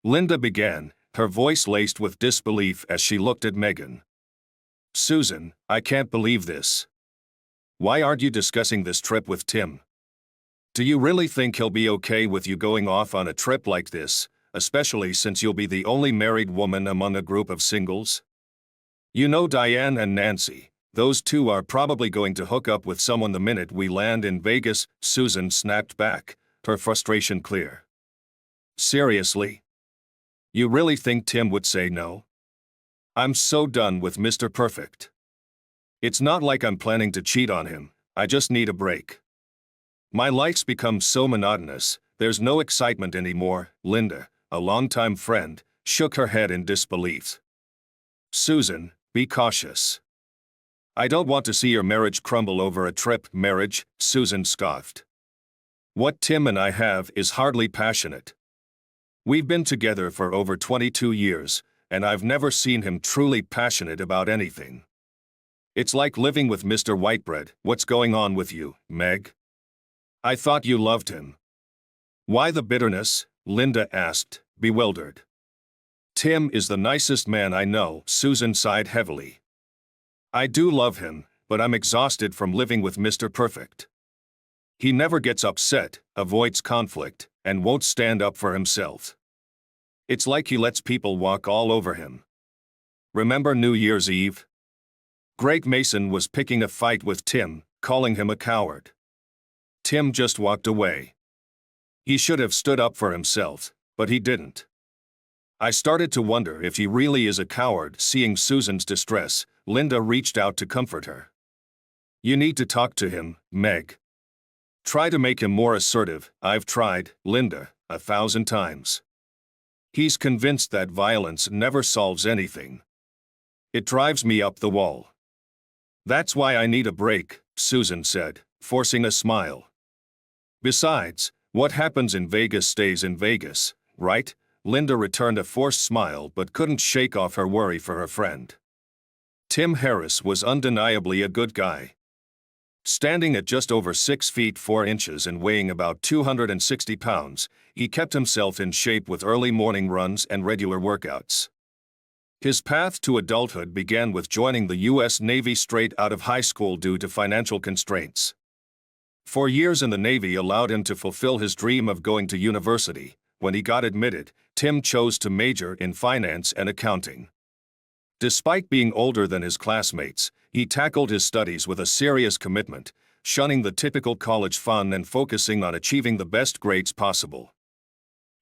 Linda began, her voice laced with disbelief as she looked at Megan. Susan, I can't believe this. Why aren't you discussing this trip with Tim? Do you really think he'll be okay with you going off on a trip like this, especially since you'll be the only married woman among a group of singles? You know Diane and Nancy, those two are probably going to hook up with someone the minute we land in Vegas, Susan snapped back, her frustration clear. Seriously? You really think Tim would say no? I'm so done with Mr. Perfect. It's not like I'm planning to cheat on him, I just need a break. My life's become so monotonous, there's no excitement anymore. Linda, a longtime friend, shook her head in disbelief. Susan, be cautious. I don't want to see your marriage crumble over a trip. Marriage, Susan scoffed. What Tim and I have is hardly passionate. We've been together for over 22 years, and I've never seen him truly passionate about anything. It's like living with Mr. Whitebread. What's going on with you, Meg? I thought you loved him. Why the bitterness? Linda asked, bewildered. Tim is the nicest man I know, Susan sighed heavily. I do love him, but I'm exhausted from living with Mr. Perfect. He never gets upset, avoids conflict, and won't stand up for himself. It's like he lets people walk all over him. Remember New Year's Eve? Greg Mason was picking a fight with Tim, calling him a coward. Tim just walked away. He should have stood up for himself, but he didn't. I started to wonder if he really is a coward. Seeing Susan's distress, Linda reached out to comfort her. You need to talk to him, Meg. Try to make him more assertive. I've tried, Linda, 1,000 times. He's convinced that violence never solves anything. It drives me up the wall. That's why I need a break, Susan said, forcing a smile. Besides, what happens in Vegas stays in Vegas, right? Linda returned a forced smile but couldn't shake off her worry for her friend. Tim Harris was undeniably a good guy. Standing at just over 6 feet 4 inches and weighing about 260 pounds, he kept himself in shape with early morning runs and regular workouts. His path to adulthood began with joining the U.S. Navy straight out of high school due to financial constraints. 4 years in the Navy allowed him to fulfill his dream of going to university. When he got admitted, Tim chose to major in finance and accounting. Despite being older than his classmates, he tackled his studies with a serious commitment, shunning the typical college fun and focusing on achieving the best grades possible.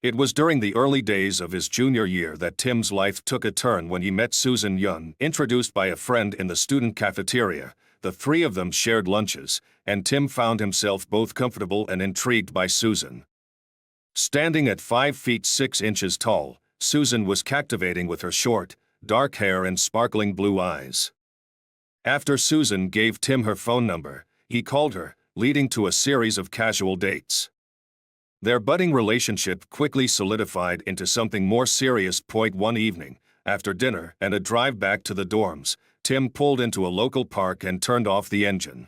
It was during the early days of his junior year that Tim's life took a turn when he met Susan Young, introduced by a friend in the student cafeteria. The three of them shared lunches, and Tim found himself both comfortable and intrigued by Susan. Standing at 5 feet 6 inches tall, Susan was captivating with her short, dark hair and sparkling blue eyes. After Susan gave Tim her phone number, he called her, leading to a series of casual dates. Their budding relationship quickly solidified into something more serious. One evening, after dinner and a drive back to the dorms, Tim pulled into a local park and turned off the engine.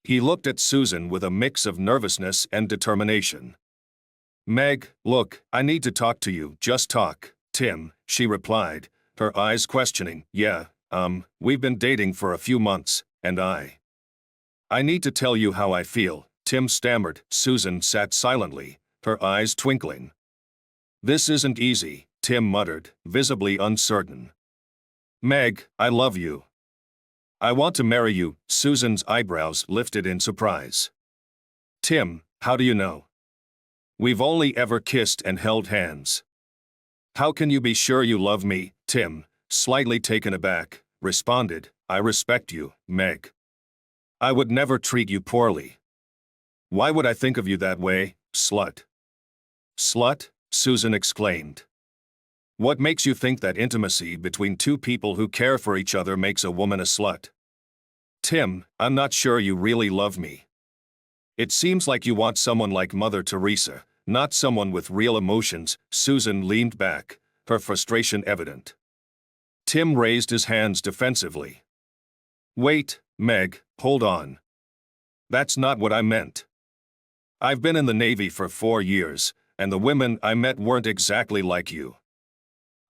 He looked at Susan with a mix of nervousness and determination. Meg, look, I need to talk to you. Just talk, Tim, she replied, her eyes questioning. Yeah, we've been dating for a few months, and I need to tell you how I feel, Tim stammered. Susan sat silently, her eyes twinkling. This isn't easy, Tim muttered, visibly uncertain. Meg, I love you. I want to marry you. Susan's eyebrows lifted in surprise. Tim, how do you know? We've only ever kissed and held hands. How can you be sure you love me? Tim, slightly taken aback, responded, I respect you, Meg. I would never treat you poorly. Why would I think of you that way, slut? Slut? Susan exclaimed. What makes you think that intimacy between two people who care for each other makes a woman a slut? Tim, I'm not sure you really love me. It seems like you want someone like Mother Teresa, not someone with real emotions. Susan leaned back, her frustration evident. Tim raised his hands defensively. Wait, Meg, hold on. That's not what I meant. I've been in the Navy for 4 years. and the women I met weren't exactly like you.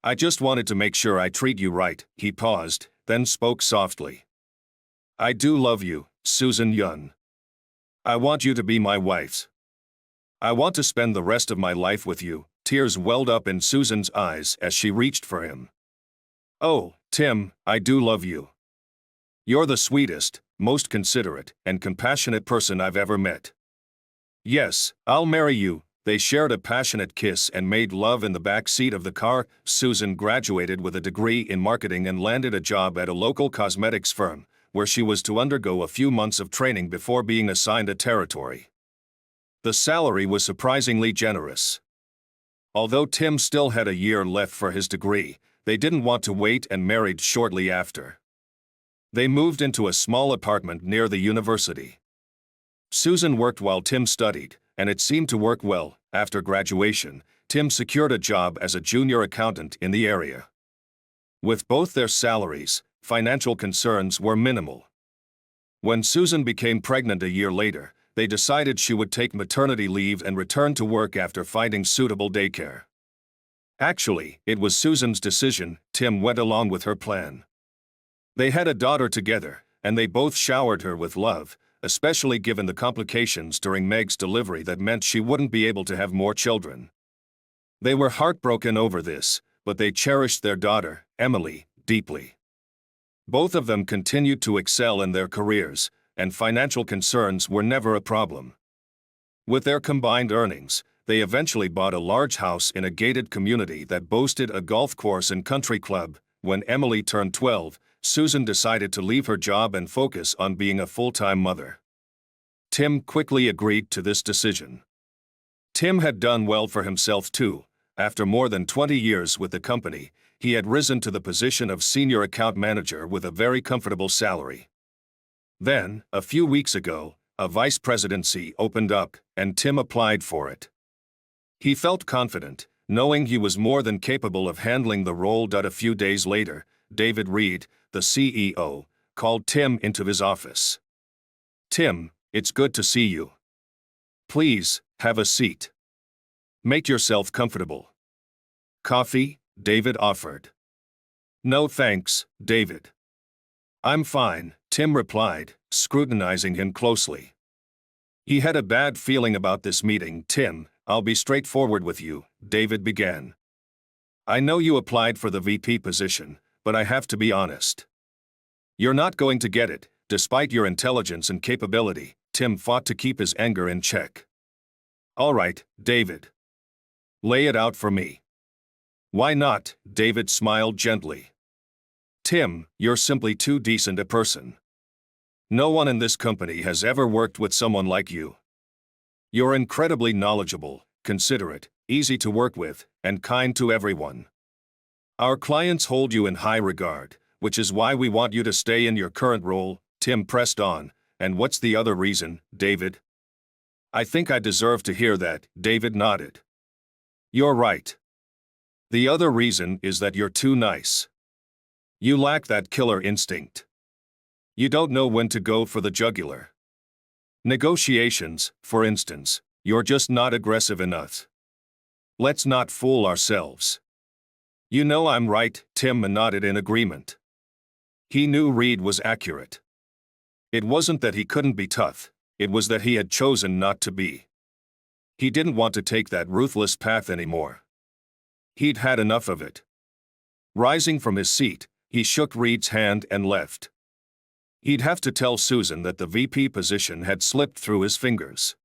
I just wanted to make sure I treat you right." He paused, then spoke softly. "I do love you, Susan Yun. I want you to be my wife. I want to spend the rest of my life with you." Tears welled up in Susan's eyes as she reached for him. "Oh, Tim, I do love you. You're the sweetest, most considerate, and compassionate person I've ever met. Yes, I'll marry you." They shared a passionate kiss and made love in the back seat of the car. Susan graduated with a degree in marketing and landed a job at a local cosmetics firm, where she was to undergo a few months of training before being assigned a territory. The salary was surprisingly generous. Although Tim still had a year left for his degree, they didn't want to wait and married shortly after. They moved into a small apartment near the university. Susan worked while Tim studied, and it seemed to work well. After graduation, Tim secured a job as a junior accountant in the area. With both their salaries, financial concerns were minimal. When Susan became pregnant a year later, they decided she would take maternity leave and return to work after finding suitable daycare. Actually, it was Susan's decision. Tim went along with her plan. They had a daughter together, and they both showered her with love, especially given the complications during Meg's delivery that meant she wouldn't be able to have more children. They were heartbroken over this, but they cherished their daughter, Emily, deeply. Both of them continued to excel in their careers, and financial concerns were never a problem. With their combined earnings, they eventually bought a large house in a gated community that boasted a golf course and country club. When Emily turned 12, Susan decided to leave her job and focus on being a full-time mother. Tim quickly agreed to this decision. Tim had done well for himself too. After more than 20 years with the company, he had risen to the position of senior account manager with a very comfortable salary. Then, a few weeks ago, a vice presidency opened up, and Tim applied for it. He felt confident, knowing he was more than capable of handling the role. A few days later, David Reed, the CEO, called Tim into his office. "Tim, it's good to see you. Please, have a seat. Make yourself comfortable." "Coffee?" David offered. "No thanks, David. I'm fine," Tim replied, scrutinizing him closely. He had a bad feeling about this meeting. "Tim, I'll be straightforward with you," David began. "I know you applied for the VP position, but I have to be honest. You're not going to get it, despite your intelligence and capability." Tim fought to keep his anger in check. "All right, David. Lay it out for me." "Why not?" David smiled gently. "Tim, you're simply too decent a person. No one in this company has ever worked with someone like you. You're incredibly knowledgeable, considerate, easy to work with, and kind to everyone. Our clients hold you in high regard, which is why we want you to stay in your current role." Tim pressed on. "And what's the other reason, David?" "I think I deserve to hear that," David nodded. "You're right. The other reason is that you're too nice. You lack that killer instinct. You don't know when to go for the jugular. Negotiations, for instance, you're just not aggressive enough. Let's not fool ourselves." "You know I'm right," Tim nodded in agreement. He knew Reed was accurate. It wasn't that he couldn't be tough, it was that he had chosen not to be. He didn't want to take that ruthless path anymore. He'd had enough of it. Rising from his seat, he shook Reed's hand and left. He'd have to tell Susan that the VP position had slipped through his fingers.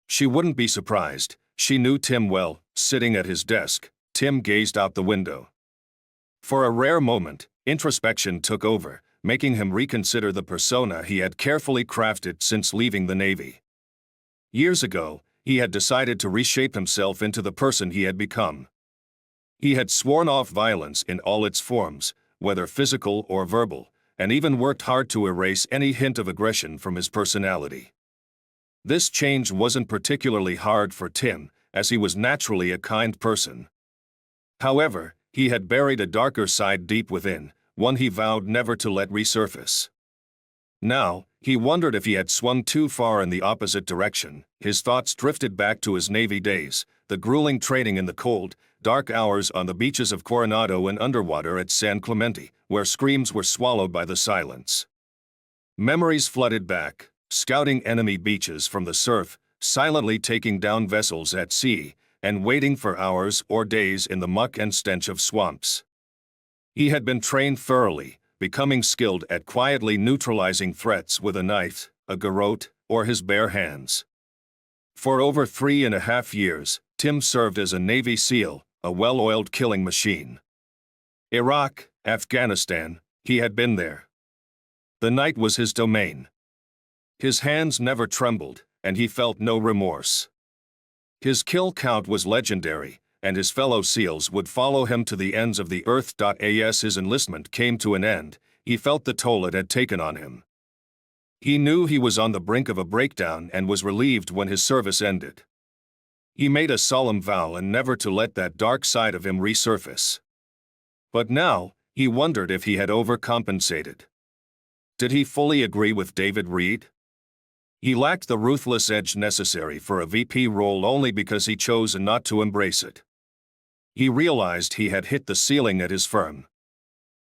She wouldn't be surprised. She knew Tim well. Sitting at his desk, Tim gazed out the window. For a rare moment, introspection took over, making him reconsider the persona he had carefully crafted since leaving the Navy. Years ago, he had decided to reshape himself into the person he had become. He had sworn off violence in all its forms, whether physical or verbal, and even worked hard to erase any hint of aggression from his personality. This change wasn't particularly hard for Tim, as he was naturally a kind person. However, he had buried a darker side deep within, one he vowed never to let resurface. Now, he wondered if he had swung too far in the opposite direction. His thoughts drifted back to his Navy days, the grueling training in the cold, dark hours on the beaches of Coronado and underwater at San Clemente, where screams were swallowed by the silence. Memories flooded back, scouting enemy beaches from the surf, silently taking down vessels at sea, and waiting for hours or days in the muck and stench of swamps. He had been trained thoroughly, becoming skilled at quietly neutralizing threats with a knife, a garrote, or his bare hands. For over 3.5 years, Tim served as a Navy SEAL, a well-oiled killing machine. Iraq, Afghanistan, he had been there. The night was his domain. His hands never trembled, and he felt no remorse. His kill count was legendary, and his fellow SEALs would follow him to the ends of the earth. As his enlistment came to an end, he felt the toll it had taken on him. He knew he was on the brink of a breakdown and was relieved when his service ended. He made a solemn vow and never to let that dark side of him resurface. But now, he wondered if he had overcompensated. Did he fully agree with David Reed? He lacked the ruthless edge necessary for a VP role only because he chose not to embrace it. He realized he had hit the ceiling at his firm.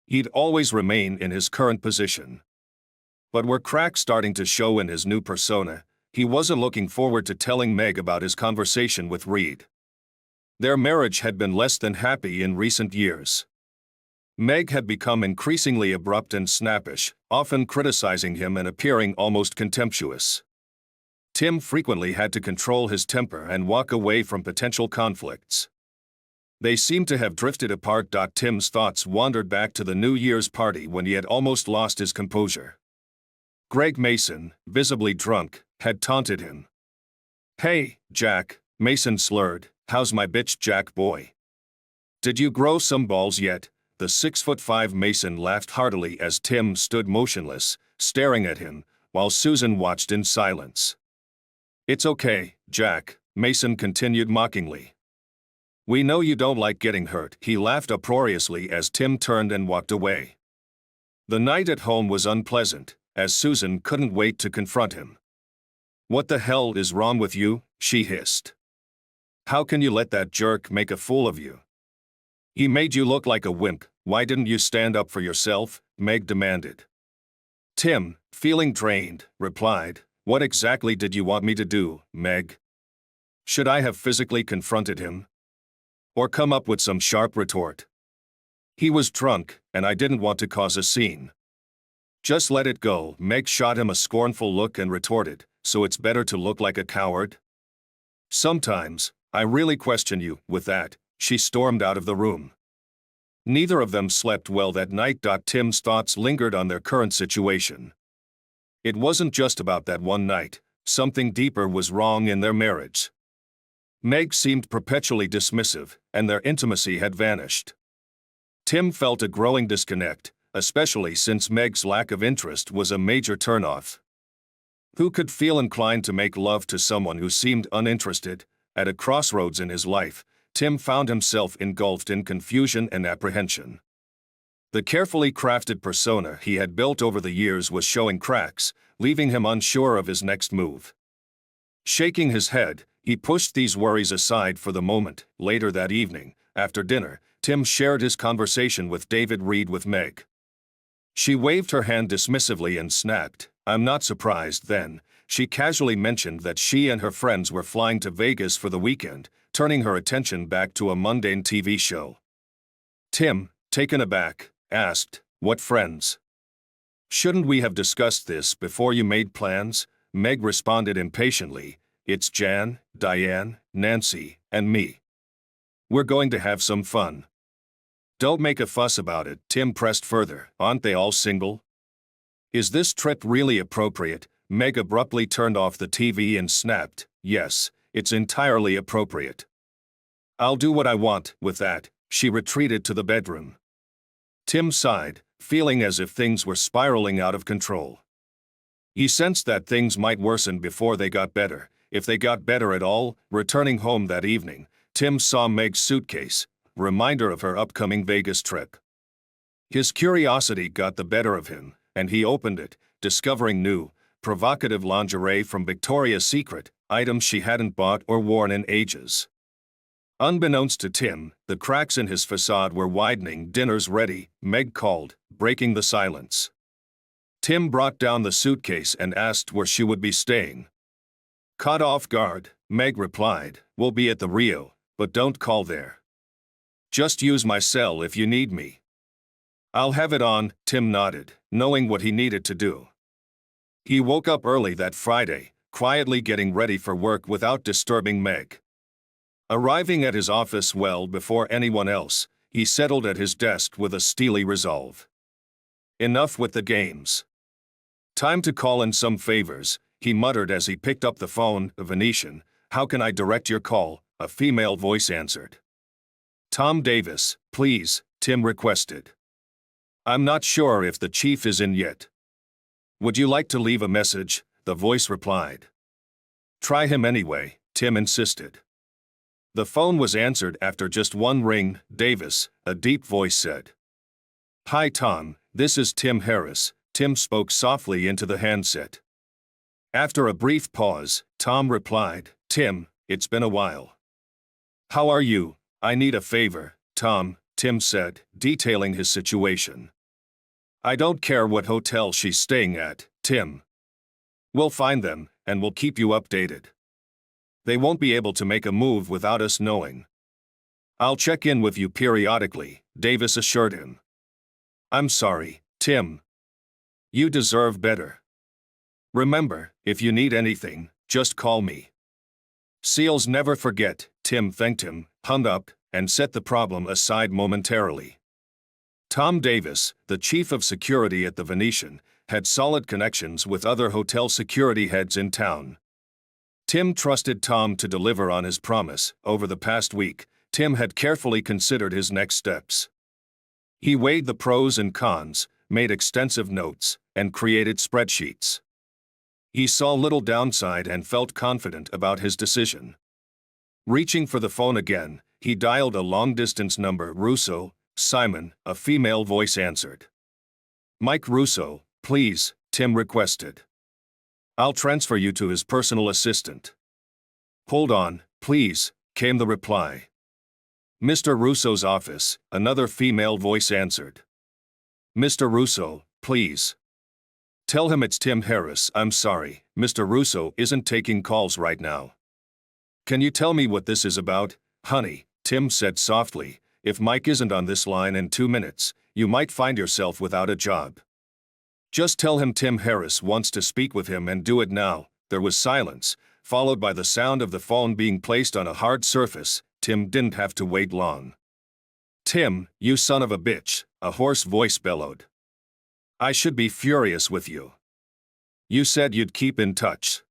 He'd always remain in his current position. But were cracks starting to show in his new persona, he wasn't looking forward to telling Meg about his conversation with Reed. Their marriage had been less than happy in recent years. Meg had become increasingly abrupt and snappish, often criticizing him and appearing almost contemptuous. Tim frequently had to control his temper and walk away from potential conflicts. They seemed to have drifted apart. Tim's thoughts wandered back to the New Year's party when he had almost lost his composure. Greg Mason, visibly drunk, had taunted him. "Hey, Jack," Mason slurred, "how's my bitch Jack boy? Did you grow some balls yet?" The 6'5" Mason laughed heartily as Tim stood motionless, staring at him, while Susan watched in silence. "It's okay, Jack," Mason continued mockingly. "We know you don't like getting hurt." He laughed uproariously as Tim turned and walked away. The night at home was unpleasant, as Susan couldn't wait to confront him. "What the hell is wrong with you?" she hissed. "How can you let that jerk make a fool of you? He made you look like a wimp. Why didn't you stand up for yourself?" Meg demanded. Tim, feeling drained, replied, "What exactly did you want me to do, Meg? Should I have physically confronted him? Or come up with some sharp retort? He was drunk, and I didn't want to cause a scene." "Just let it go." Meg shot him a scornful look and retorted, "So it's better to look like a coward? Sometimes, I really question you." With that, she stormed out of the room. Neither of them slept well that night. Tim's thoughts lingered on their current situation. It wasn't just about that one night, something deeper was wrong in their marriage. Meg seemed perpetually dismissive, and their intimacy had vanished. Tim felt a growing disconnect, especially since Meg's lack of interest was a major turnoff. Who could feel inclined to make love to someone who seemed uninterested? At a crossroads in his life, Tim found himself engulfed in confusion and apprehension. The carefully crafted persona he had built over the years was showing cracks, leaving him unsure of his next move. Shaking his head, he pushed these worries aside for the moment. Later that evening, after dinner, Tim shared his conversation with David Reed with Meg. She waved her hand dismissively and snapped, "I'm not surprised." Then, she casually mentioned that she and her friends were flying to Vegas for the weekend, turning her attention back to a mundane TV show. Tim, taken aback, asked, "What friends? Shouldn't we have discussed this before you made plans?" Meg responded impatiently, "It's Jan, Diane, Nancy, and me. We're going to have some fun." "Don't make a fuss about it," Tim pressed further. "Aren't they all single? Is this trip really appropriate?" Meg abruptly turned off the TV and snapped, "Yes, it's entirely appropriate. I'll do what I want." With that, she retreated to the bedroom. Tim sighed, feeling as if things were spiraling out of control. He sensed that things might worsen before they got better, if they got better at all. Returning home that evening, Tim saw Meg's suitcase, reminder of her upcoming Vegas trip. His curiosity got the better of him, and he opened it, discovering new, provocative lingerie from Victoria's Secret, items she hadn't bought or worn in ages. Unbeknownst to Tim, the cracks in his facade were widening. "Dinner's ready," Meg called, breaking the silence. Tim brought down the suitcase and asked where she would be staying. Caught off guard, Meg replied, "We'll be at the Rio, but don't call there. Just use my cell if you need me." "I'll have it on," Tim nodded, knowing what he needed to do. He woke up early that Friday, quietly getting ready for work without disturbing Meg. Arriving at his office well before anyone else, he settled at his desk with a steely resolve. Enough with the games. Time to call in some favors, he muttered as he picked up the phone. "A Venetian, how can I direct your call?" a female voice answered. "Tom Davis, please," Tim requested. "I'm not sure if the chief is in yet." "Would you like to leave a message?" the voice replied. "Try him anyway," Tim insisted. The phone was answered after just one ring. "Davis," a deep voice said. "Hi Tom, this is Tim Harris," Tim spoke softly into the handset. After a brief pause, Tom replied, "Tim, it's been a while. How are you? I need a favor, Tom," Tim said, detailing his situation. "I don't care what hotel she's staying at, Tim. We'll find them, and we'll keep you updated. They won't be able to make a move without us knowing." "I'll check in with you periodically," Davis assured him. "I'm sorry, Tim. You deserve better. Remember, if you need anything, just call me." "Seals never forget," Tim thanked him, hung up, and set the problem aside momentarily. Tom Davis, the chief of security at the Venetian, had solid connections with other hotel security heads in town. Tim trusted Tom to deliver on his promise. Over the past week, Tim had carefully considered his next steps. He weighed the pros and cons, made extensive notes, and created spreadsheets. He saw little downside and felt confident about his decision. Reaching for the phone again, he dialed a long-distance number. "Russo, Simon," a female voice answered. "Mike Russo, please," Tim requested. "I'll transfer you to his personal assistant." "Hold on, please," came the reply. "Mr. Russo's office," another female voice answered. "Mr. Russo, please. Tell him it's Tim Harris." "I'm sorry, Mr. Russo isn't taking calls right now." "Can you tell me what this is about, honey?" Tim said softly. "If Mike isn't on this line in 2 minutes, you might find yourself without a job. Just tell him Tim Harris wants to speak with him and do it now." There was silence, followed by the sound of the phone being placed on a hard surface. Tim didn't have to wait long. "Tim, you son of a bitch," a hoarse voice bellowed. "I should be furious with you. You said you'd keep in touch.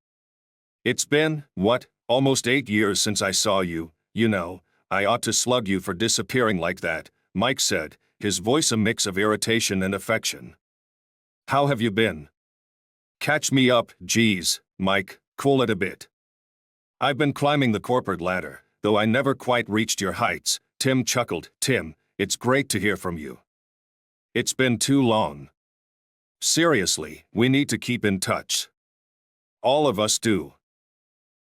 It's been, what, almost 8 years since I saw you. You know, I ought to slug you for disappearing like that," Mike said, his voice a mix of irritation and affection. "How have you been?" "Catch me up, geez, Mike, cool it a bit. I've been climbing the corporate ladder, though I never quite reached your heights," Tim chuckled. "Tim, it's great to hear from you. It's been too long. Seriously, we need to keep in touch. All of us do."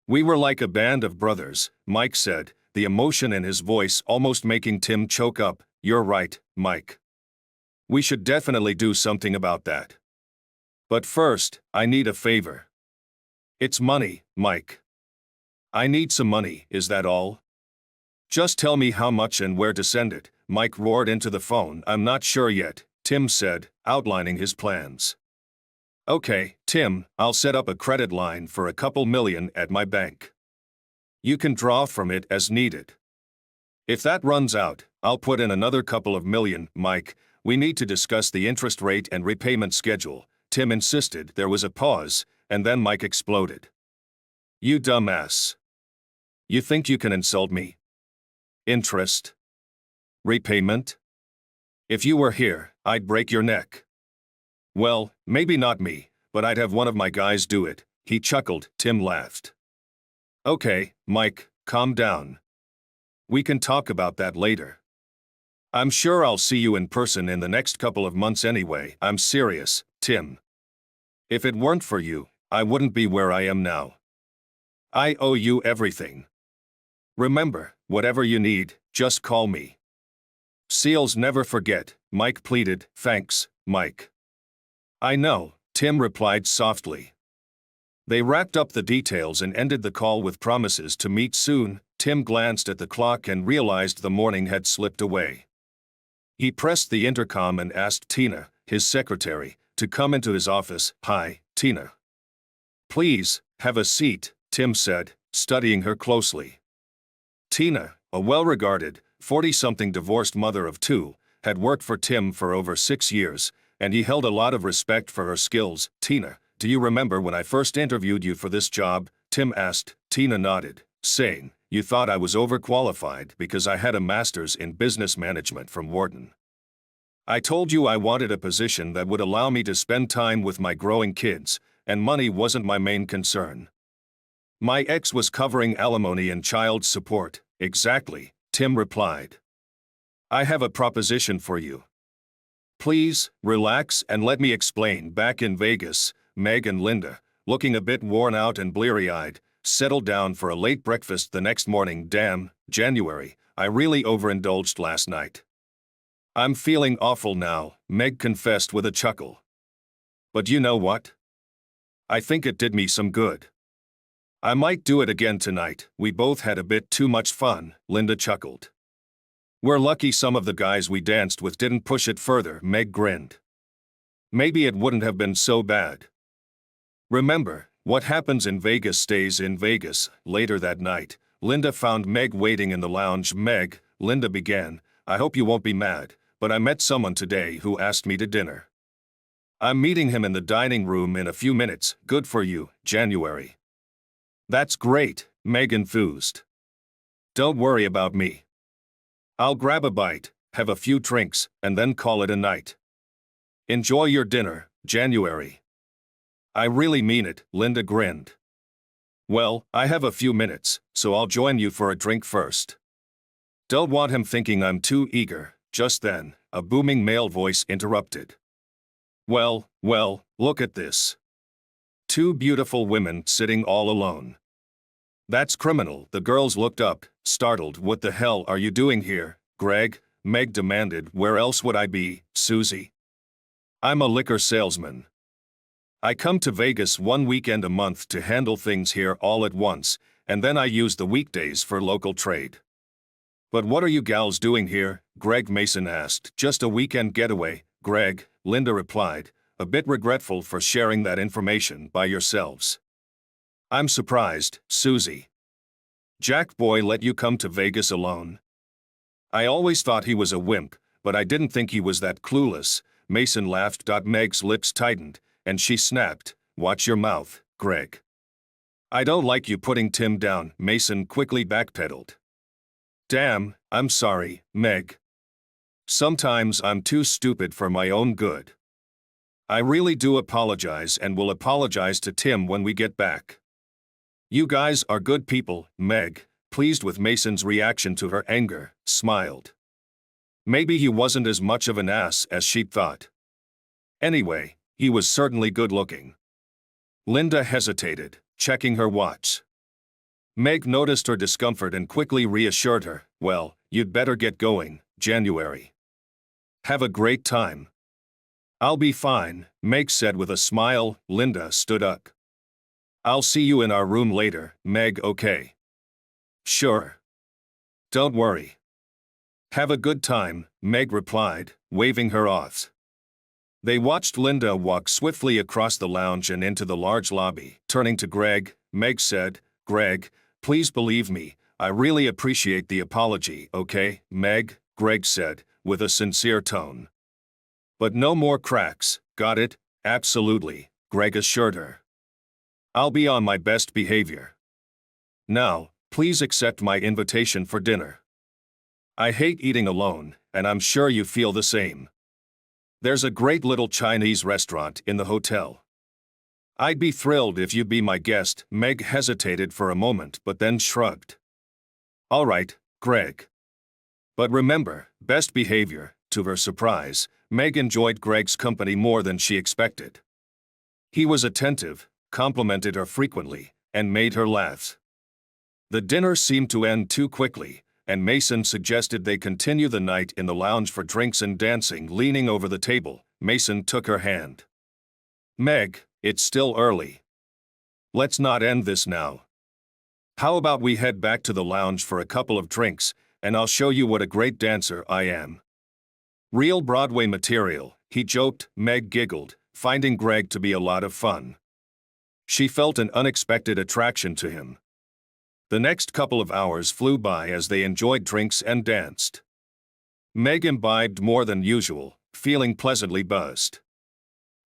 "We were like a band of brothers," Mike said, the emotion in his voice almost making Tim choke up. "You're right, Mike. We should definitely do something about that. But first, I need a favor." "It's money, Mike." "I need some money, is that all?" "Just tell me how much and where to send it," Mike roared into the phone. "I'm not sure yet," Tim said, outlining his plans. "Okay, Tim, I'll set up a credit line for a couple million at my bank. You can draw from it as needed. If that runs out, I'll put in another couple of million." "Mike, we need to discuss the interest rate and repayment schedule," Tim insisted. There was a pause, and then Mike exploded. "You dumbass. You think you can insult me? Interest? Repayment? If you were here, I'd break your neck." "Well, maybe not me, but I'd have one of my guys do it," he chuckled. Tim laughed. "Okay, Mike, calm down. We can talk about that later. I'm sure I'll see you in person in the next couple of months anyway." "I'm serious, Tim. If it weren't for you, I wouldn't be where I am now. I owe you everything. Remember, whatever you need, just call me. Seals never forget, Mike pleaded. Thanks, Mike. I know, Tim replied softly. They wrapped up the details and ended the call with promises to meet soon. Tim glanced at the clock and realized the morning had slipped away. He pressed the intercom and asked Tina, his secretary, to come into his office. Hi, Tina. Please, have a seat, Tim said, studying her closely. Tina, a well-regarded, 40-something divorced mother of two, had worked for Tim for over 6 years, and he held a lot of respect for her skills. Tina, do you remember when I first interviewed you for this job? Tim asked. Tina nodded, saying, you thought I was overqualified because I had a master's in business management from Wharton. I told you I wanted a position that would allow me to spend time with my growing kids, and money wasn't my main concern. My ex was covering alimony and child support. Exactly, Tim replied. I have a proposition for you. Please, relax and let me explain. Back in Vegas, Meg and Linda, looking a bit worn out and bleary-eyed, settled down for a late breakfast the next morning. Damn, January, I really overindulged last night. I'm feeling awful now, Meg confessed with a chuckle. But you know what? I think it did me some good. I might do it again tonight. We both had a bit too much fun, Linda chuckled. We're lucky some of the guys we danced with didn't push it further, Meg grinned. Maybe it wouldn't have been so bad. Remember, what happens in Vegas stays in Vegas. Later that night, Linda found Meg waiting in the lounge. Meg, Linda began, I hope you won't be mad, but I met someone today who asked me to dinner. I'm meeting him in the dining room in a few minutes. Good for you, January. That's great, Meg enthused. Don't worry about me. I'll grab a bite, have a few drinks, and then call it a night. Enjoy your dinner, January. I really mean it, Linda grinned. Well, I have a few minutes, so I'll join you for a drink first. Don't want him thinking I'm too eager. Just then, a booming male voice interrupted. Well, look at this. 2 beautiful women sitting all alone. That's criminal. The girls looked up, startled. What the hell are you doing here, Greg? Meg demanded. Where else would I be, Susie? I'm a liquor salesman. I come to Vegas 1 weekend a month to handle things here all at once, and then I use the weekdays for local trade. But what are you gals doing here? Greg Mason asked. Just a weekend getaway, Greg, Linda replied, a bit regretful for sharing that information by yourselves. I'm surprised, Susie. Jack boy let you come to Vegas alone? I always thought he was a wimp, but I didn't think he was that clueless. Mason laughed. Meg's lips tightened, and she snapped, watch your mouth, Greg. I don't like you putting Tim down. Mason quickly backpedaled. Damn, I'm sorry, Meg. Sometimes I'm too stupid for my own good. I really do apologize and will apologize to Tim when we get back. You guys are good people, Meg, pleased with Mason's reaction to her anger, smiled. Maybe he wasn't as much of an ass as she thought. Anyway, he was certainly good-looking. Linda hesitated, checking her watch. Meg noticed her discomfort and quickly reassured her. Well, you'd better get going, January. Have a great time. I'll be fine, Meg said with a smile. Linda stood up. I'll see you in our room later, Meg. Okay. Sure. Don't worry. Have a good time, Meg replied, waving her off. They watched Linda walk swiftly across the lounge and into the large lobby. Turning to Greg, Meg said, Greg, please believe me, I really appreciate the apology, okay, Meg? Greg said, with a sincere tone. But no more cracks, got it? Absolutely, Greg assured her. I'll be on my best behavior. Now, please accept my invitation for dinner. I hate eating alone, and I'm sure you feel the same. There's a great little Chinese restaurant in the hotel. I'd be thrilled if you'd be my guest. Meg hesitated for a moment but then shrugged. All right, Greg. But remember, best behavior. To her surprise, Meg enjoyed Greg's company more than she expected. He was attentive, complimented her frequently, and made her laugh. The dinner seemed to end too quickly, and Mason suggested they continue the night in the lounge for drinks and dancing. Leaning over the table, Mason took her hand. "Meg, it's still early. Let's not end this now. How about we head back to the lounge for a couple of drinks, and I'll show you what a great dancer I am." "Real Broadway material," he joked. Meg giggled, finding Greg to be a lot of fun. She felt an unexpected attraction to him. The next couple of hours flew by as they enjoyed drinks and danced. Meg imbibed more than usual, feeling pleasantly buzzed.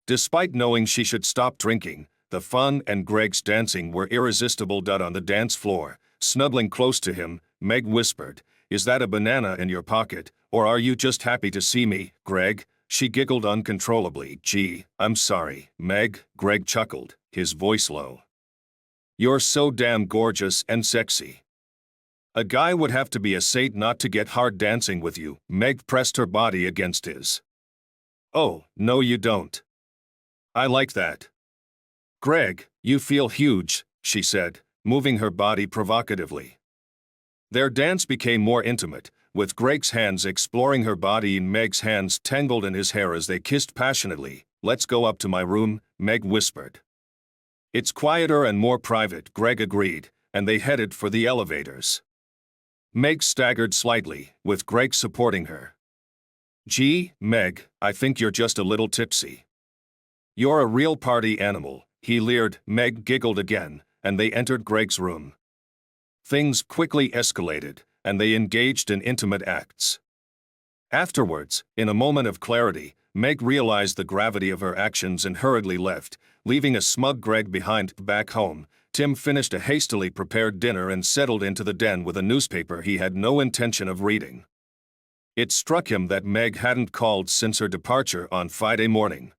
Despite knowing she should stop drinking, the fun and Greg's dancing were irresistible. On the dance floor, snuggling close to him, Meg whispered, "Is that a banana in your pocket, or are you just happy to see me, Greg?" She giggled uncontrollably. "Gee, I'm sorry, Meg," Greg chuckled, his voice low. "You're so damn gorgeous and sexy. A guy would have to be a saint not to get hard dancing with you." Meg pressed her body against his. "Oh, no you don't. I like that." "Greg, you feel huge," she said, moving her body provocatively. Their dance became more intimate, with Greg's hands exploring her body and Meg's hands tangled in his hair as they kissed passionately. "Let's go up to my room," Meg whispered. "It's quieter and more private," Greg agreed, and they headed for the elevators. Meg staggered slightly, with Greg supporting her. "Gee, Meg, I think you're just a little tipsy." "You're a real party animal," he leered. Meg giggled again, and they entered Greg's room. Things quickly escalated, and they engaged in intimate acts. Afterwards, in a moment of clarity, Meg realized the gravity of her actions and hurriedly left, leaving a smug Greg behind. Back home, Tim finished a hastily prepared dinner and settled into the den with a newspaper he had no intention of reading. It struck him that Meg hadn't called since her departure on Friday morning.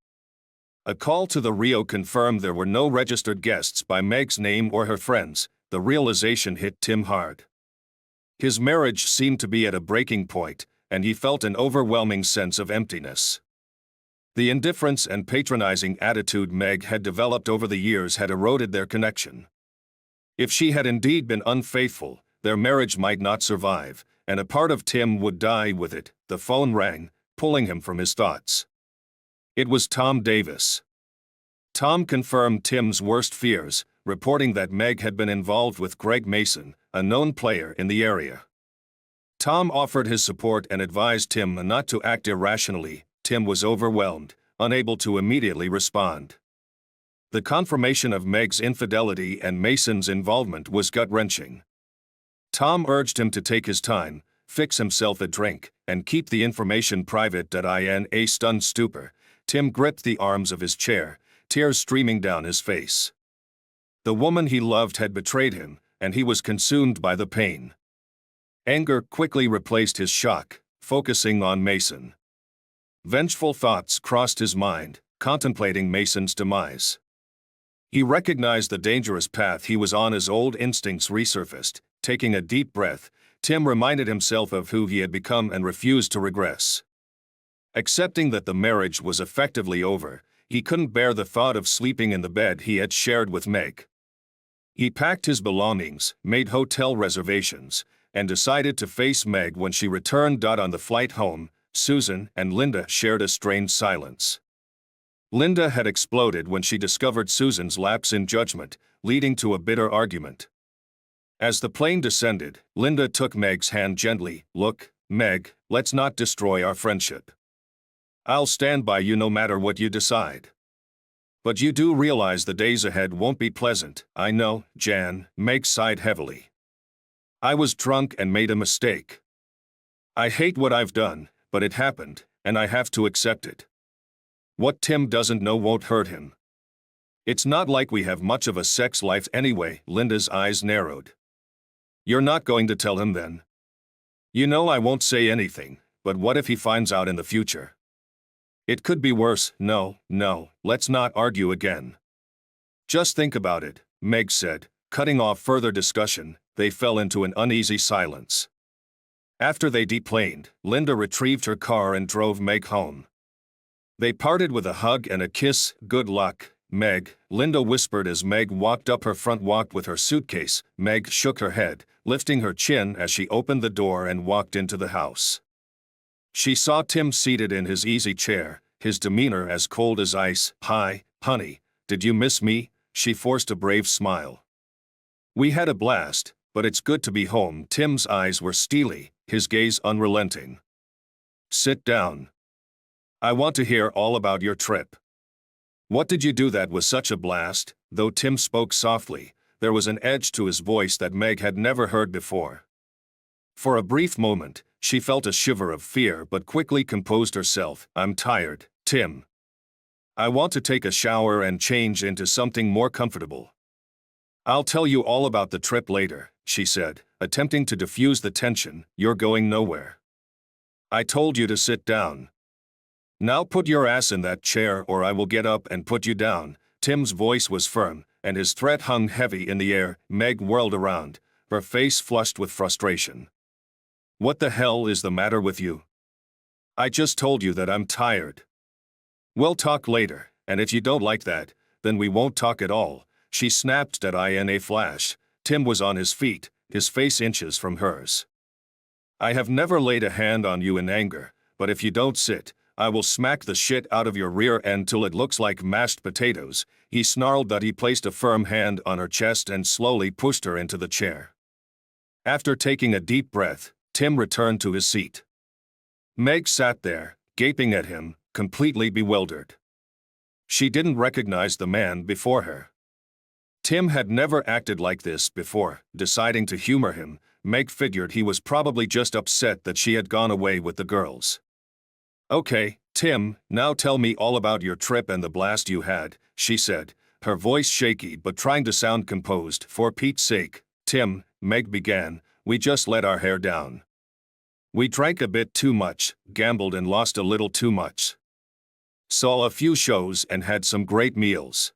A call to the Rio confirmed there were no registered guests by Meg's name or her friends. The realization hit Tim hard. His marriage seemed to be at a breaking point, and he felt an overwhelming sense of emptiness. The indifference and patronizing attitude Meg had developed over the years had eroded their connection. If she had indeed been unfaithful, their marriage might not survive, and a part of Tim would die with it. The phone rang, pulling him from his thoughts. It was Tom Davis. Tom confirmed Tim's worst fears, reporting that Meg had been involved with Greg Mason, a known player in the area. Tom offered his support and advised Tim not to act irrationally. Tim was overwhelmed, unable to immediately respond. The confirmation of Meg's infidelity and Mason's involvement was gut-wrenching. Tom urged him to take his time, fix himself a drink, and keep the information private. In a stunned stupor, Tim gripped the arms of his chair, tears streaming down his face. The woman he loved had betrayed him, and he was consumed by the pain. Anger quickly replaced his shock, focusing on Mason. Vengeful thoughts crossed his mind, contemplating Mason's demise. He recognized the dangerous path he was on as old instincts resurfaced. Taking a deep breath, Tim reminded himself of who he had become and refused to regress. Accepting that the marriage was effectively over, he couldn't bear the thought of sleeping in the bed he had shared with Meg. He packed his belongings, made hotel reservations, and decided to face Meg when she returned. On the flight home, Susan and Linda shared a strained silence. Linda had exploded when she discovered Susan's lapse in judgment, leading to a bitter argument. As the plane descended, Linda took Meg's hand gently. "Look, Meg, let's not destroy our friendship. I'll stand by you no matter what you decide. But you do realize the days ahead won't be pleasant." "I know, Jan," Meg sighed heavily. "I was drunk and made a mistake. I hate what I've done, but it happened, and I have to accept it. What Tim doesn't know won't hurt him. It's not like we have much of a sex life anyway." Linda's eyes narrowed. "You're not going to tell him then?" "You know I won't say anything, but what if he finds out in the future? It could be worse." No, let's not argue again. "Just think about it," Meg said, cutting off further discussion. They fell into an uneasy silence. After they deplaned, Linda retrieved her car and drove Meg home. They parted with a hug and a kiss. "Good luck, Meg," Linda whispered as Meg walked up her front walk with her suitcase. Meg shook her head, lifting her chin as she opened the door and walked into the house. She saw Tim seated in his easy chair, his demeanor as cold as ice. "Hi, honey, did you miss me?" She forced a brave smile. "We had a blast, but it's good to be home." Tim's eyes were steely, his gaze unrelenting. "Sit down. I want to hear all about your trip. What did you do that was such a blast?" Though Tim spoke softly, there was an edge to his voice that Meg had never heard before. For a brief moment, she felt a shiver of fear but quickly composed herself. "I'm tired, Tim. I want to take a shower and change into something more comfortable. I'll tell you all about the trip later," she said, attempting to diffuse the tension. "You're going nowhere. I told you to sit down. Now put your ass in that chair or I will get up and put you down." Tim's voice was firm, and his threat hung heavy in the air. Meg whirled around, her face flushed with frustration. "What the hell is the matter with you? I just told you that I'm tired. We'll talk later, and if you don't like that, then we won't talk at all," she snapped at in a flash. Tim was on his feet, his face inches from hers. "I have never laid a hand on you in anger, but if you don't sit, I will smack the shit out of your rear end till it looks like mashed potatoes." He snarled that he placed a firm hand on her chest and slowly pushed her into the chair. After taking a deep breath, Tim returned to his seat. Meg sat there, gaping at him, completely bewildered. She didn't recognize the man before her. Tim had never acted like this before. Deciding to humor him, Meg figured he was probably just upset that she had gone away with the girls. "Okay, Tim, now tell me all about your trip and the blast you had," she said, her voice shaky but trying to sound composed. "For Pete's sake, Tim," Meg began, "we just let our hair down. We drank a bit too much, gambled and lost a little too much. Saw a few shows and had some great meals.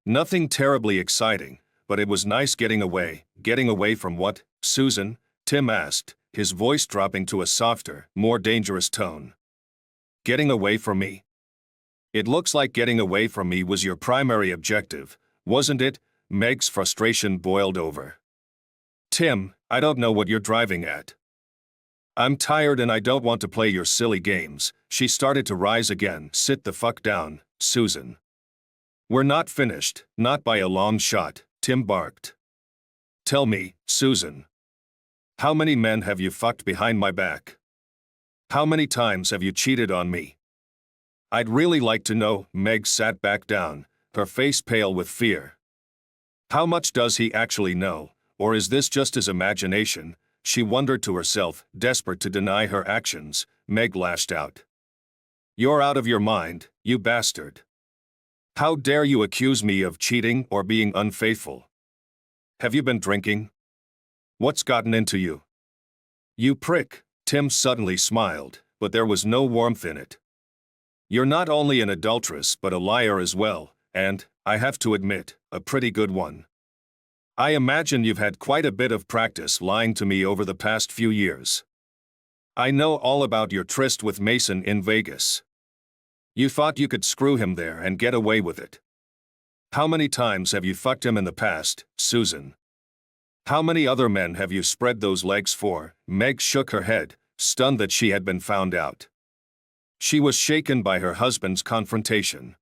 Nothing terribly exciting, but it was nice getting away." "Getting away from what, Susan?" Tim asked, his voice dropping to a softer, more dangerous tone. "Getting away from me? It looks like getting away from me was your primary objective, wasn't it?" Meg's frustration boiled over. "Tim, I don't know what you're driving at. I'm tired and I don't want to play your silly games." She started to rise again. "Sit the fuck down, Susan. We're not finished, not by a long shot," Tim barked. "Tell me, Susan. How many men have you fucked behind my back? How many times have you cheated on me? I'd really like to know." Meg sat back down, her face pale with fear. "How much does he actually know, or is this just his imagination?" she wondered to herself, desperate to deny her actions. Meg lashed out. "You're out of your mind, you bastard. How dare you accuse me of cheating or being unfaithful? Have you been drinking? What's gotten into you? You prick." Tim suddenly smiled, but there was no warmth in it. "You're not only an adulteress but a liar as well, and, I have to admit, a pretty good one. I imagine you've had quite a bit of practice lying to me over the past few years. I know all about your tryst with Mason in Vegas. You thought you could screw him there and get away with it. How many times have you fucked him in the past, Susan? How many other men have you spread those legs for?" Meg shook her head, stunned that she had been found out. She was shaken by her husband's confrontation.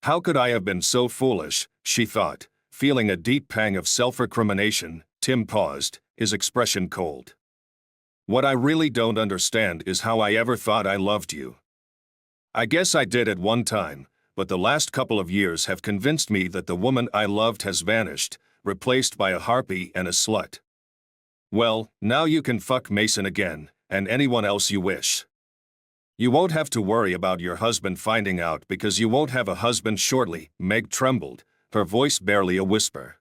"How could I have been so foolish?" she thought, feeling a deep pang of self-recrimination. Tim paused, his expression cold. "What I really don't understand is how I ever thought I loved you. I guess I did at one time, but the last couple of years have convinced me that the woman I loved has vanished, replaced by a harpy and a slut. Well, now you can fuck Mason again, and anyone else you wish. You won't have to worry about your husband finding out because you won't have a husband shortly." Meg trembled, her voice barely a whisper.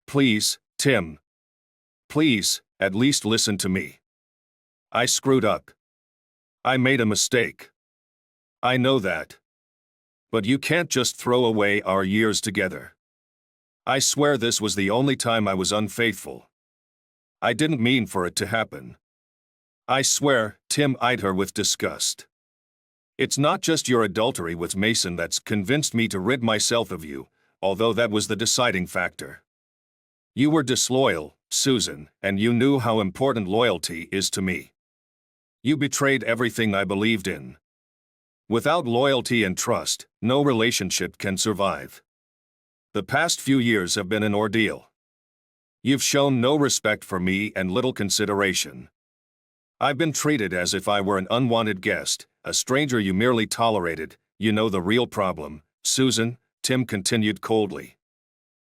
"Please, Tim. Please, at least listen to me. I screwed up. I made a mistake. I know that. But you can't just throw away our years together. I swear this was the only time I was unfaithful. I didn't mean for it to happen. I swear." Tim eyed her with disgust. "It's not just your adultery with Mason that's convinced me to rid myself of you, although that was the deciding factor. You were disloyal, Susan, and you knew how important loyalty is to me. You betrayed everything I believed in. Without loyalty and trust, no relationship can survive. The past few years have been an ordeal. You've shown no respect for me and little consideration. I've been treated as if I were an unwanted guest, a stranger you merely tolerated. You know the real problem, Susan, Tim continued coldly.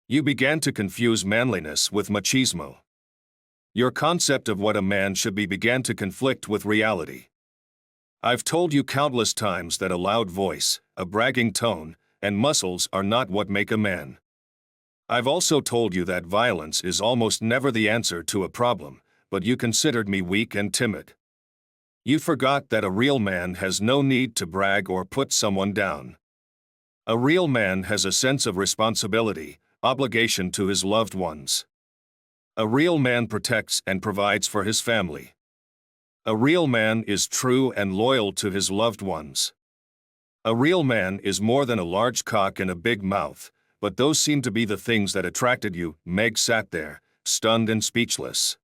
You began to confuse manliness with machismo. Your concept of what a man should be began to conflict with reality. I've told you countless times that a loud voice, a bragging tone, and muscles are not what make a man. I've also told you that violence is almost never the answer to a problem, but you considered me weak and timid. You forgot that a real man has no need to brag or put someone down. A real man has a sense of responsibility, obligation to his loved ones. A real man protects and provides for his family. A real man is true and loyal to his loved ones. A real man is more than a large cock and a big mouth, but those seem to be the things that attracted you. Meg sat there, stunned and speechless.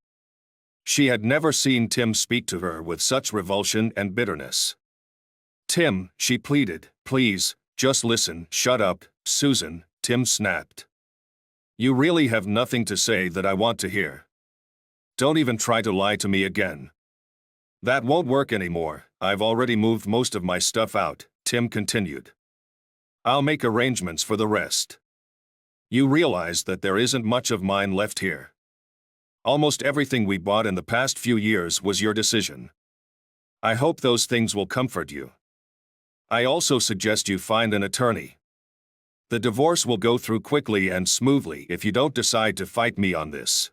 She had never seen Tim speak to her with such revulsion and bitterness. Tim, she pleaded, please, just listen. Shut up, Susan, Tim snapped. You really have nothing to say that I want to hear. Don't even try to lie to me again. That won't work anymore. I've already moved most of my stuff out, Tim continued. I'll make arrangements for the rest. You realize that there isn't much of mine left here. Almost everything we bought in the past few years was your decision. I hope those things will comfort you. I also suggest you find an attorney. The divorce will go through quickly and smoothly if you don't decide to fight me on this.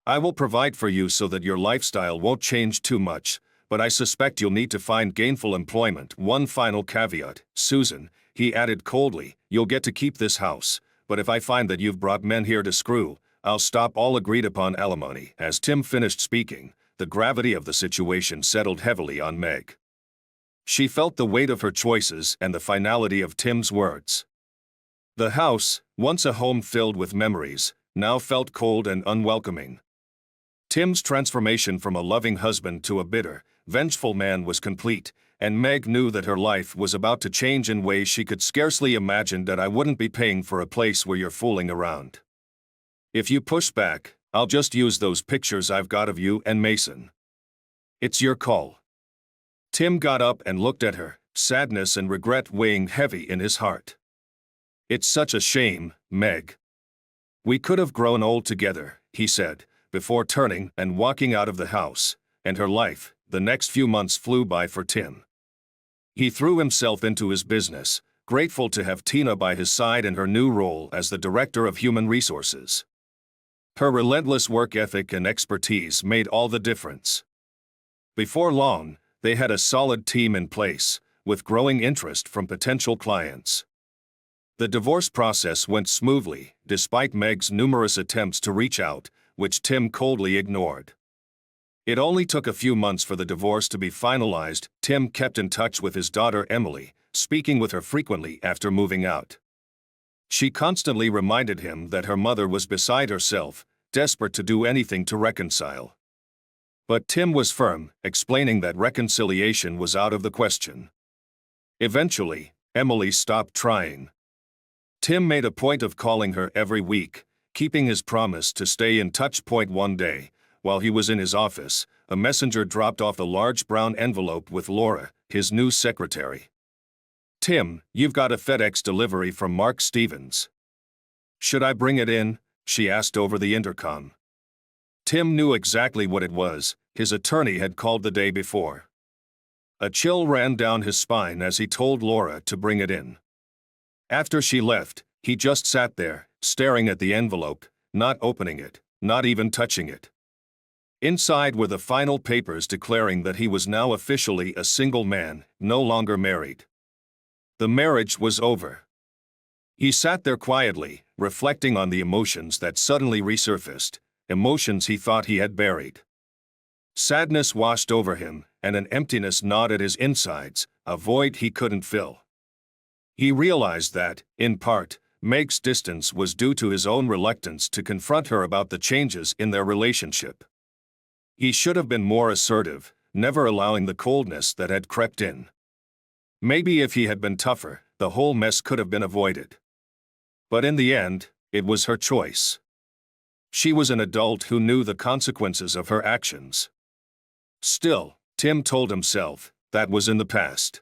I will provide for you so that your lifestyle won't change too much, but I suspect you'll need to find gainful employment. One final caveat, Susan, he added coldly, you'll get to keep this house, but if I find that you've brought men here to screw, I'll stop all agreed upon alimony. As Tim finished speaking, the gravity of the situation settled heavily on Meg. She felt the weight of her choices and the finality of Tim's words. The house, once a home filled with memories, now felt cold and unwelcoming. Tim's transformation from a loving husband to a bitter, vengeful man was complete, and Meg knew that her life was about to change in ways she could scarcely imagine. That I wouldn't be paying for a place where you're fooling around. If you push back, I'll just use those pictures I've got of you and Mason. It's your call. Tim got up and looked at her, sadness and regret weighing heavy in his heart. It's such a shame, Meg. We could have grown old together, he said, before turning and walking out of the house, and her life, the next few months flew by for Tim. He threw himself into his business, grateful to have Tina by his side in her new role as the Director of Human Resources. Her relentless work ethic and expertise made all the difference. Before long, they had a solid team in place, with growing interest from potential clients. The divorce process went smoothly, despite Meg's numerous attempts to reach out, which Tim coldly ignored. It only took a few months for the divorce to be finalized. Tim kept in touch with his daughter Emily, speaking with her frequently after moving out. She constantly reminded him that her mother was beside herself, desperate to do anything to reconcile. But Tim was firm, explaining that reconciliation was out of the question. Eventually, Emily stopped trying. Tim made a point of calling her every week, keeping his promise to stay in touch. One day, while he was in his office, a messenger dropped off a large brown envelope with Laura, his new secretary. Tim, you've got a FedEx delivery from Mark Stevens. Should I bring it in? She asked over the intercom. Tim knew exactly what it was. His attorney had called the day before. A chill ran down his spine as he told Laura to bring it in. After she left, he just sat there, staring at the envelope, not opening it, not even touching it. Inside were the final papers declaring that he was now officially a single man, no longer married. The marriage was over. He sat there quietly, reflecting on the emotions that suddenly resurfaced, emotions he thought he had buried. Sadness washed over him, and an emptiness gnawed at his insides, a void he couldn't fill. He realized that, in part, Meg's distance was due to his own reluctance to confront her about the changes in their relationship. He should have been more assertive, never allowing the coldness that had crept in. Maybe if he had been tougher, the whole mess could have been avoided. But in the end, it was her choice. She was an adult who knew the consequences of her actions. Still, Tim told himself, that was in the past.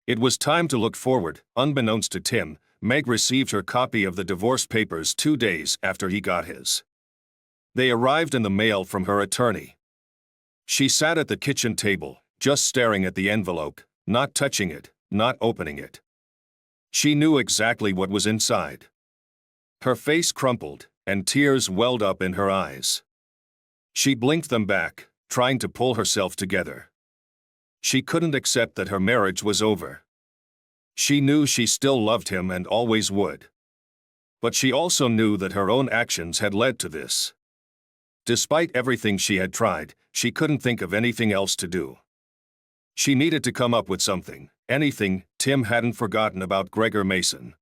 It was time to look forward. Unbeknownst to Tim, Meg received her copy of the divorce papers 2 days after he got his. They arrived in the mail from her attorney. She sat at the kitchen table, just staring at the envelope, not touching it, not opening it. She knew exactly what was inside. Her face crumpled, and tears welled up in her eyes. She blinked them back, trying to pull herself together. She couldn't accept that her marriage was over. She knew she still loved him and always would. But she also knew that her own actions had led to this. Despite everything she had tried, she couldn't think of anything else to do. She needed to come up with something, anything. Tim hadn't forgotten about Gregor Mason.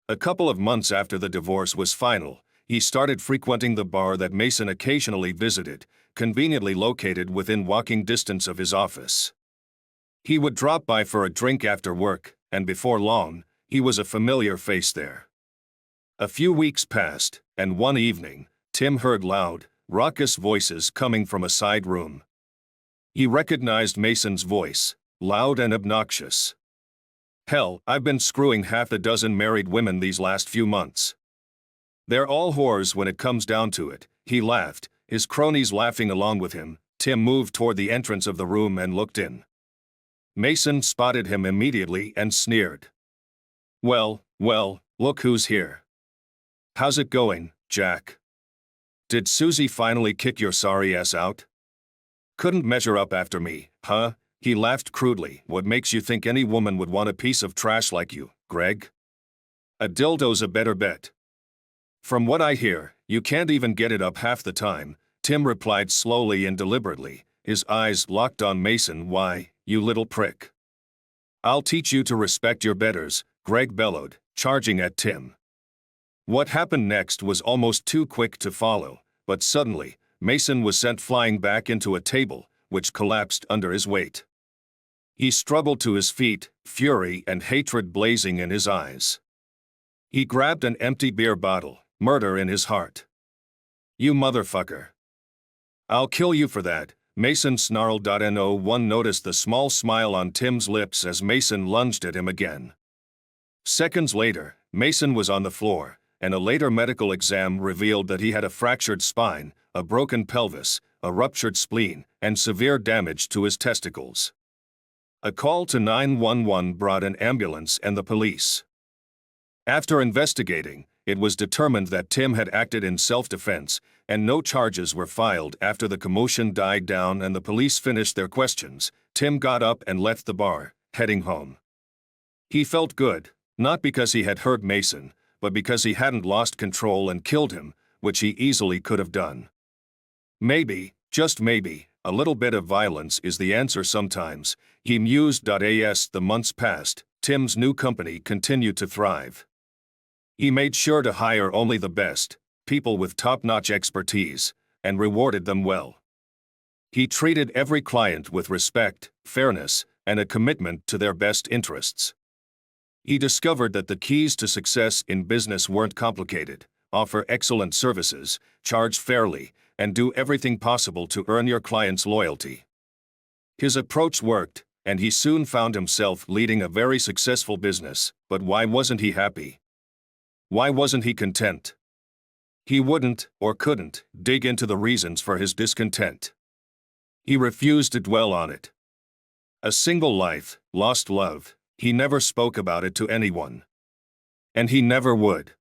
A couple of months after the divorce was final, he started frequenting the bar that Mason occasionally visited, conveniently located within walking distance of his office. He would drop by for a drink after work, and before long, he was a familiar face there. A few weeks passed, and one evening, Tim heard loud, raucous voices coming from a side room. He recognized Mason's voice, loud and obnoxious. "Hell, I've been screwing half a dozen married women these last few months. They're all whores when it comes down to it," he laughed, his cronies laughing along with him. Tim moved toward the entrance of the room and looked in. Mason spotted him immediately and sneered. Well, look who's here. How's it going, Jack? Did Susie finally kick your sorry ass out? Couldn't measure up after me, huh?" He laughed crudely. "What makes you think any woman would want a piece of trash like you, Greg? A dildo's a better bet." "From what I hear, you can't even get it up half the time," Tim replied slowly and deliberately, his eyes locked on Mason. "Why, you little prick. I'll teach you to respect your betters," Greg bellowed, charging at Tim. What happened next was almost too quick to follow, but suddenly, Mason was sent flying back into a table, which collapsed under his weight. He struggled to his feet, fury and hatred blazing in his eyes. He grabbed an empty beer bottle, murder in his heart. "You motherfucker. I'll kill you for that," Mason snarled. No one noticed the small smile on Tim's lips as Mason lunged at him again. Seconds later, Mason was on the floor, and a later medical exam revealed that he had a fractured spine, a broken pelvis, a ruptured spleen, and severe damage to his testicles. A call to 911 brought an ambulance and the police. After investigating, it was determined that Tim had acted in self-defense, and no charges were filed. After the commotion died down and the police finished their questions, Tim got up and left the bar, heading home. He felt good, not because he had hurt Mason, but because he hadn't lost control and killed him, which he easily could have done. Maybe, just maybe, a little bit of violence is the answer sometimes, he mused. As the months passed, Tim's new company continued to thrive. He made sure to hire only the best, people with top-notch expertise, and rewarded them well. He treated every client with respect, fairness, and a commitment to their best interests. He discovered that the keys to success in business weren't complicated: offer excellent services, charge fairly, and do everything possible to earn your clients' loyalty. His approach worked, and he soon found himself leading a very successful business. But why wasn't he happy? Why wasn't he content? He wouldn't, or couldn't, dig into the reasons for his discontent. He refused to dwell on it. A single life, lost love, he never spoke about it to anyone. And he never would.